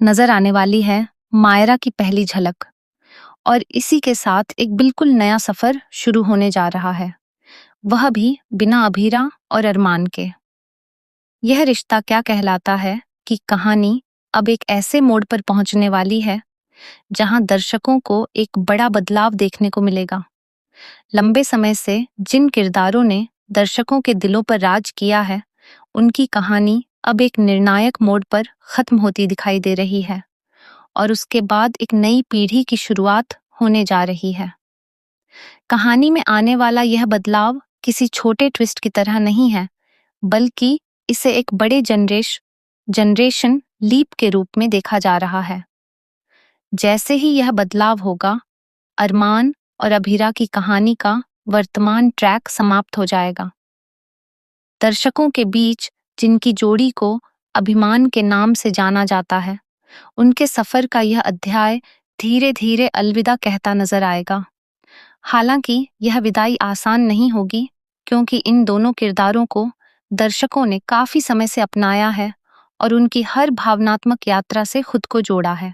नजर आने वाली है मायरा की पहली झलक, और इसी के साथ एक बिल्कुल नया सफर शुरू होने जा रहा है, वह भी बिना अभीरा और अरमान के। यह रिश्ता क्या कहलाता है कि कहानी अब एक ऐसे मोड़ पर पहुंचने वाली है जहां दर्शकों को एक बड़ा बदलाव देखने को मिलेगा। लंबे समय से जिन किरदारों ने दर्शकों के दिलों पर राज किया है, उनकी कहानी अब एक निर्णायक मोड़ पर खत्म होती दिखाई दे रही है, और उसके बाद एक नई पीढ़ी की शुरुआत होने जा रही है। कहानी में आने वाला यह बदलाव किसी छोटे ट्विस्ट की तरह नहीं है, बल्कि इसे एक बड़े जनरेशन लीप के रूप में देखा जा रहा है। जैसे ही यह बदलाव होगा, अरमान और अभीरा की कहानी का वर्तमान ट्रैक समाप्त हो जाएगा। दर्शकों के बीच जिनकी जोड़ी को अभिमान के नाम से जाना जाता है, उनके सफर का यह अध्याय धीरे धीरे अलविदा कहता नजर आएगा। हालांकि यह विदाई आसान नहीं होगी, क्योंकि इन दोनों किरदारों को दर्शकों ने काफी समय से अपनाया है और उनकी हर भावनात्मक यात्रा से खुद को जोड़ा है।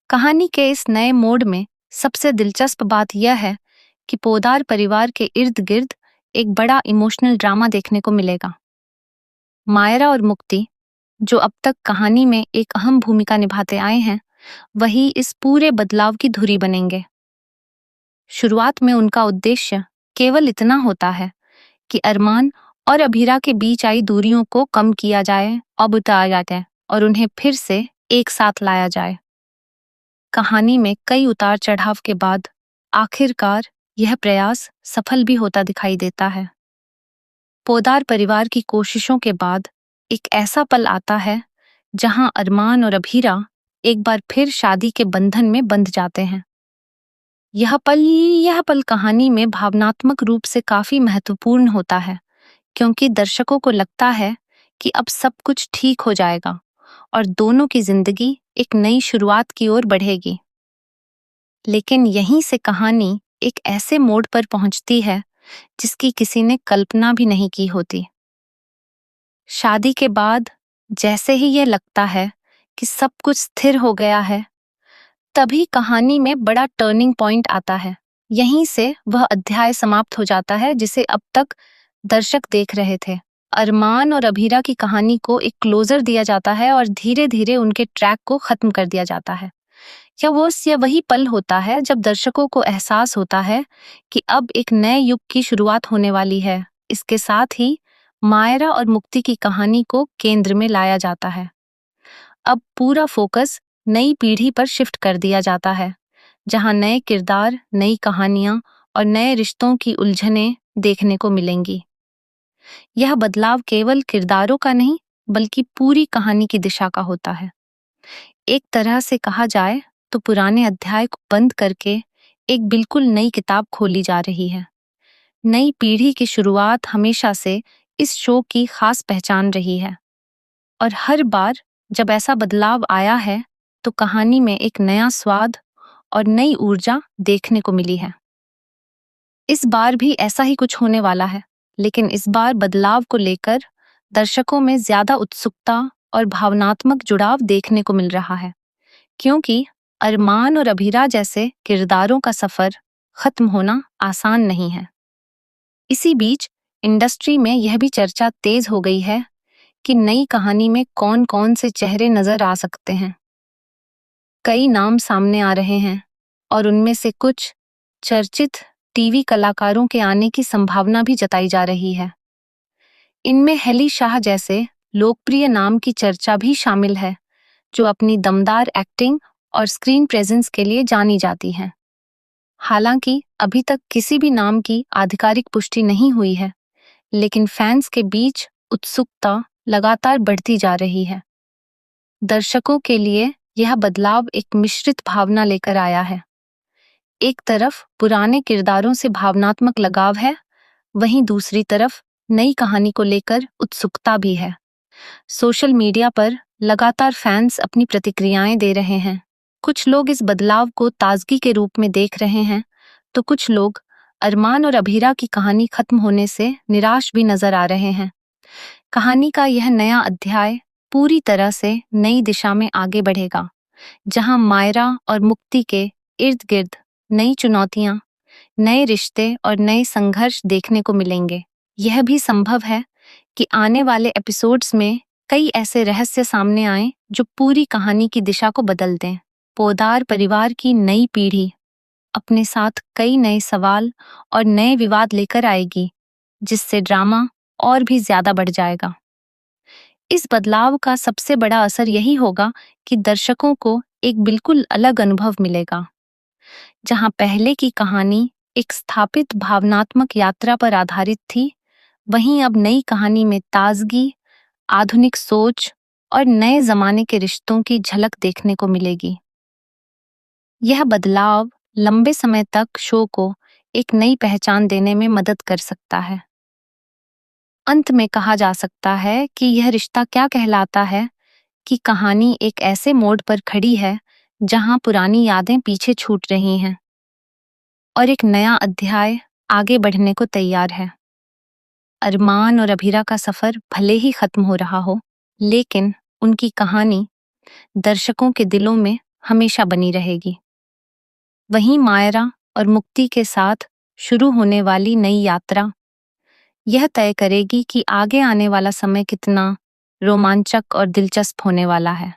कहानी के इस नए मोड़ में सबसे दिलचस्प बात यह है कि पोदार परिवार के इर्द गिर्द एक बड़ा इमोशनल ड्रामा देखने को मिलेगा। मायरा और मुक्ति, जो अब तक कहानी में एक अहम भूमिका निभाते आए हैं, वही इस पूरे बदलाव की धुरी बनेंगे। शुरुआत में उनका उद्देश्य केवल इतना होता है कि अरमान और अभीरा के बीच आई दूरियों को कम किया जाए और बुताया जाए और उन्हें फिर से एक साथ लाया जाए। कहानी में कई उतार चढ़ाव के बाद आखिरकार यह प्रयास सफल भी होता दिखाई देता है। पोदार परिवार की कोशिशों के बाद एक ऐसा पल आता है जहां अरमान और अभीरा एक बार फिर शादी के बंधन में बंध जाते हैं। यह पल कहानी में भावनात्मक रूप से काफी महत्वपूर्ण होता है, क्योंकि दर्शकों को लगता है कि अब सब कुछ ठीक हो जाएगा और दोनों की जिंदगी एक नई शुरुआत की ओर बढ़ेगी। लेकिन यहीं से कहानी एक ऐसे मोड़ पर पहुंचती है जिसकी किसी ने कल्पना भी नहीं की होती। शादी के बाद जैसे ही यह लगता है कि सब कुछ स्थिर हो गया है, तभी कहानी में बड़ा टर्निंग पॉइंट आता है। यहीं से वह अध्याय समाप्त हो जाता है जिसे अब तक दर्शक देख रहे थे। अरमान और अभीरा की कहानी को एक क्लोजर दिया जाता है और धीरे धीरे उनके ट्रैक को खत्म कर दिया जाता है। यह वही पल होता है जब दर्शकों को एहसास होता है कि अब एक नए युग की शुरुआत होने वाली है। इसके साथ ही मायरा और मुक्ति की कहानी को केंद्र में लाया जाता है। अब पूरा फोकस नई पीढ़ी पर शिफ्ट कर दिया जाता है, जहां नए किरदार, नई कहानियां और नए रिश्तों की उलझनें देखने को मिलेंगी। यह बदलाव केवल किरदारों का नहीं, बल्कि पूरी कहानी की दिशा का होता है। एक तरह से कहा जाए तो पुराने अध्याय को बंद करके एक बिल्कुल नई किताब खोली जा रही है। नई पीढ़ी की शुरुआत हमेशा से इस शो की खास पहचान रही है, और हर बार जब ऐसा बदलाव आया है तो कहानी में एक नया स्वाद और नई ऊर्जा देखने को मिली है। इस बार भी ऐसा ही कुछ होने वाला है, लेकिन इस बार बदलाव को लेकर दर्शकों में ज्यादा उत्सुकता और भावनात्मक जुड़ाव देखने को मिल रहा है, क्योंकि अरमान और अभीरा जैसे किरदारों का सफर खत्म होना आसान नहीं है। इसी बीच इंडस्ट्री में यह भी चर्चा तेज हो गई है कि नई कहानी में कौन कौन से चेहरे नजर आ सकते हैं। कई नाम सामने आ रहे हैं और उनमें से कुछ चर्चित टीवी कलाकारों के आने की संभावना भी जताई जा रही है। इनमें हेली शाह जैसे लोकप्रिय नाम की चर्चा भी शामिल है, जो अपनी दमदार एक्टिंग और स्क्रीन प्रेजेंस के लिए जानी जाती हैं। हालांकि अभी तक किसी भी नाम की आधिकारिक पुष्टि नहीं हुई है, लेकिन फैंस के बीच उत्सुकता लगातार बढ़ती जा रही है। दर्शकों के लिए यह बदलाव एक मिश्रित भावना लेकर आया है। एक तरफ पुराने किरदारों से भावनात्मक लगाव है, वहीं दूसरी तरफ नई कहानी को लेकर उत्सुकता भी है। सोशल मीडिया पर लगातार फैंस अपनी प्रतिक्रियाएं दे रहे हैं। कुछ लोग इस बदलाव को ताजगी के रूप में देख रहे हैं, तो कुछ लोग अरमान और अभीरा की कहानी खत्म होने से निराश भी नजर आ रहे हैं। कहानी का यह नया अध्याय पूरी तरह से नई दिशा में आगे बढ़ेगा, जहां मायरा और मुक्ति के इर्द गिर्द नई चुनौतियां, नए रिश्ते और नए संघर्ष देखने को मिलेंगे। यह भी संभव है कि आने वाले एपिसोड्स में कई ऐसे रहस्य सामने आएं जो पूरी कहानी की दिशा को बदल दें। पोदार परिवार की नई पीढ़ी अपने साथ कई नए सवाल और नए विवाद लेकर आएगी, जिससे ड्रामा और भी ज्यादा बढ़ जाएगा। इस बदलाव का सबसे बड़ा असर यही होगा कि दर्शकों को एक बिल्कुल अलग अनुभव मिलेगा। जहां पहले की कहानी एक स्थापित भावनात्मक यात्रा पर आधारित थी, वहीं अब नई कहानी में ताजगी, आधुनिक सोच और नए जमाने के रिश्तों की झलक देखने को मिलेगी। यह बदलाव लंबे समय तक शो को एक नई पहचान देने में मदद कर सकता है। अंत में कहा जा सकता है कि यह रिश्ता क्या कहलाता है कि कहानी एक ऐसे मोड़ पर खड़ी है जहां पुरानी यादें पीछे छूट रही हैं और एक नया अध्याय आगे बढ़ने को तैयार है। अरमान और अभीरा का सफर भले ही खत्म हो रहा हो, लेकिन उनकी कहानी दर्शकों के दिलों में हमेशा बनी रहेगी। वहीं मायरा और मुक्ति के साथ शुरू होने वाली नई यात्रा यह तय करेगी कि आगे आने वाला समय कितना रोमांचक और दिलचस्प होने वाला है।